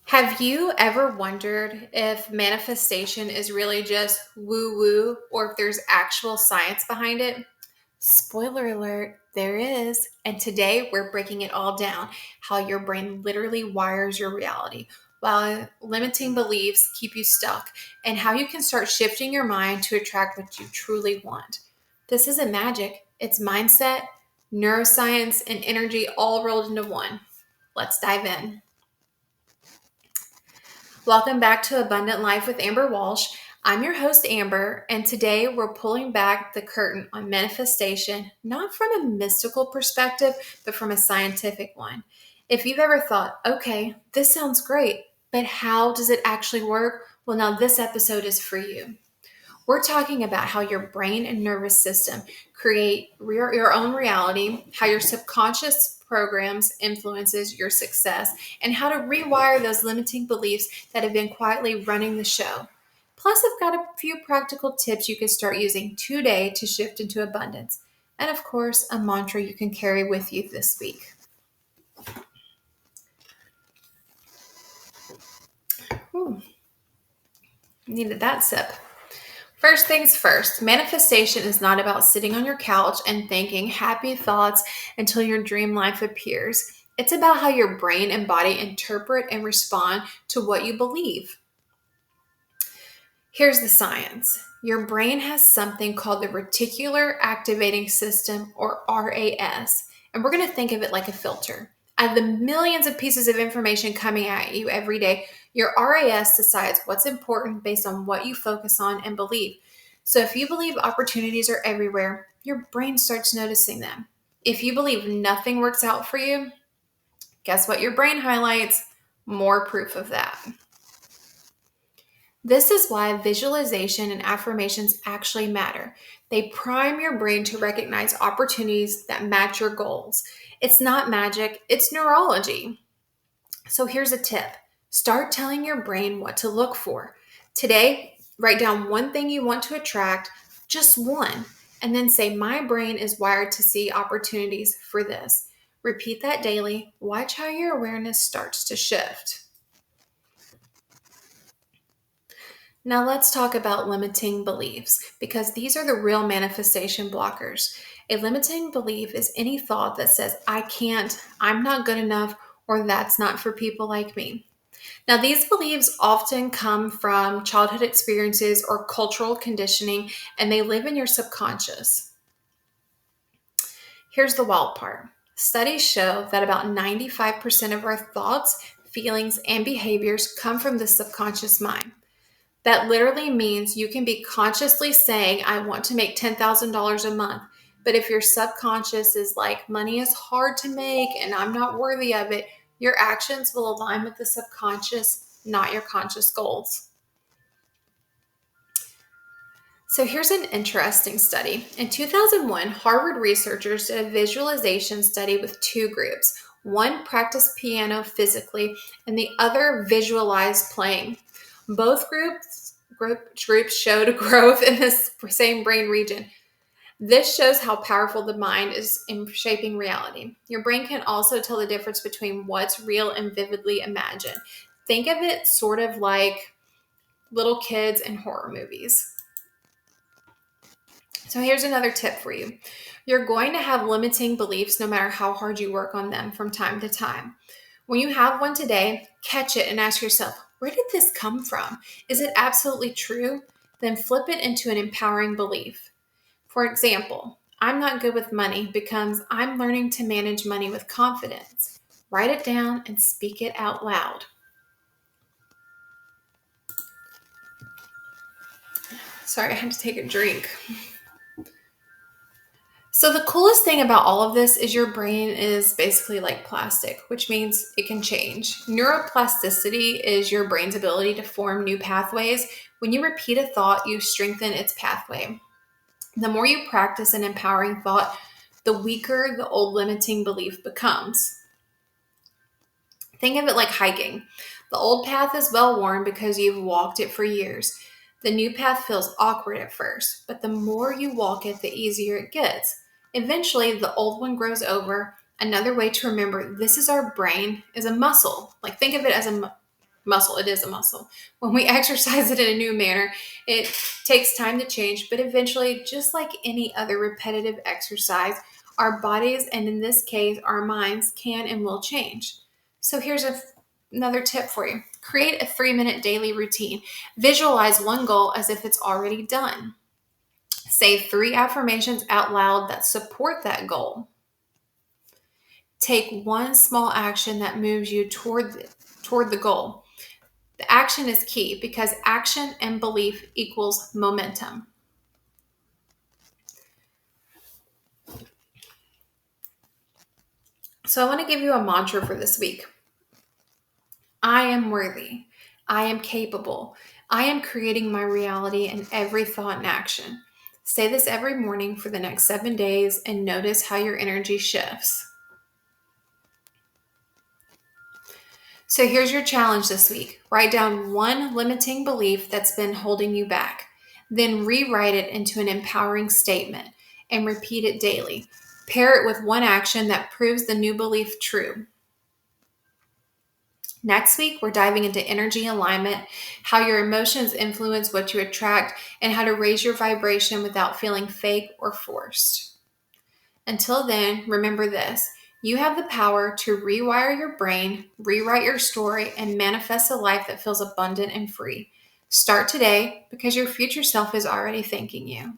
Have you ever wondered if manifestation is really just woo woo or if there's actual science behind it? Spoiler alert, there is. And today we're breaking it all down how your brain literally wires your reality, while limiting beliefs keep you stuck, and how you can start shifting your mind to attract what you truly want. This isn't magic, it's mindset, neuroscience, and energy all rolled into one. Let's dive in. Welcome back to Abundant Life with Amber Walsh. I'm your host, Amber, and today we're pulling back the curtain on manifestation, not from a mystical perspective, but from a scientific one. If you've ever thought, okay, this sounds great, but how does it actually work? Well, now this episode is for you. We're talking about how your brain and nervous system create your own reality, how your subconscious programs influences your success, and how to rewire those limiting beliefs that have been quietly running the show. Plus, I've got a few practical tips you can start using today to shift into abundance. And of course, a mantra you can carry with you this week. Ooh, needed that sip. First things first, manifestation is not about sitting on your couch and thinking happy thoughts until your dream life appears. It's about how your brain and body interpret and respond to what you believe. Here's the science. Your brain has something called the reticular activating system, or RAS, and we're going to think of it like a filter. Out of the millions of pieces of information coming at you every day, your RAS decides what's important based on what you focus on and believe. So if you believe opportunities are everywhere, your brain starts noticing them. If you believe nothing works out for you, guess what your brain highlights? More proof of that. This is why visualization and affirmations actually matter. They prime your brain to recognize opportunities that match your goals. It's not magic, it's neurology. So here's a tip. Start telling your brain what to look for. Today, write down one thing you want to attract, just one, and then say, my brain is wired to see opportunities for this. Repeat that daily. Watch how your awareness starts to shift. Now let's talk about limiting beliefs, because these are the real manifestation blockers. A limiting belief is any thought that says, I can't, I'm not good enough, or that's not for people like me. Now, these beliefs often come from childhood experiences or cultural conditioning, and they live in your subconscious. Here's the wild part. Studies show that about 95% of our thoughts, feelings, and behaviors come from the subconscious mind. That literally means you can be consciously saying, I want to make $10,000 a month. But if your subconscious is like, money is hard to make and I'm not worthy of it, your actions will align with the subconscious, not your conscious goals. So here's an interesting study. In 2001, Harvard researchers did a visualization study with two groups. One practiced piano physically and the other visualized playing. Both groups showed a growth in this same brain region. This shows how powerful the mind is in shaping reality. Your brain can also tell the difference between what's real and vividly imagined. Think of it sort of like little kids in horror movies. So here's another tip for you. You're going to have limiting beliefs no matter how hard you work on them from time to time. When you have one today, catch it and ask yourself, where did this come from? Is it absolutely true? Then flip it into an empowering belief. For example, I'm not good with money becomes I'm learning to manage money with confidence. Write it down and speak it out loud. Sorry, I had to take a drink. So the coolest thing about all of this is your brain is basically like plastic, which means it can change. Neuroplasticity is your brain's ability to form new pathways. When you repeat a thought, you strengthen its pathway. The more you practice an empowering thought, the weaker the old limiting belief becomes. Think of it like hiking. The old path is well worn because you've walked it for years. The new path feels awkward at first, but the more you walk it, the easier it gets. Eventually, the old one grows over. Another way to remember this is our brain is a muscle. Like think of it as a muscle. It is a muscle. When we exercise it in a new manner, it takes time to change, but eventually, just like any other repetitive exercise, our bodies, and in this case, our minds, can and will change. So here's another tip for you. Create a 3-minute daily routine. Visualize one goal as if it's already done. Say 3 affirmations out loud that support that goal. Take one small action that moves you toward the goal. The action is key because action and belief equals momentum. So I want to give you a mantra for this week. I am worthy. I am capable. I am creating my reality in every thought and action. Say this every morning for the next 7 days and notice how your energy shifts. So here's your challenge this week. Write down one limiting belief that's been holding you back. Then rewrite it into an empowering statement and repeat it daily. Pair it with one action that proves the new belief true. Next week, we're diving into energy alignment, how your emotions influence what you attract, and how to raise your vibration without feeling fake or forced. Until then, remember this. You have the power to rewire your brain, rewrite your story, and manifest a life that feels abundant and free. Start today because your future self is already thanking you.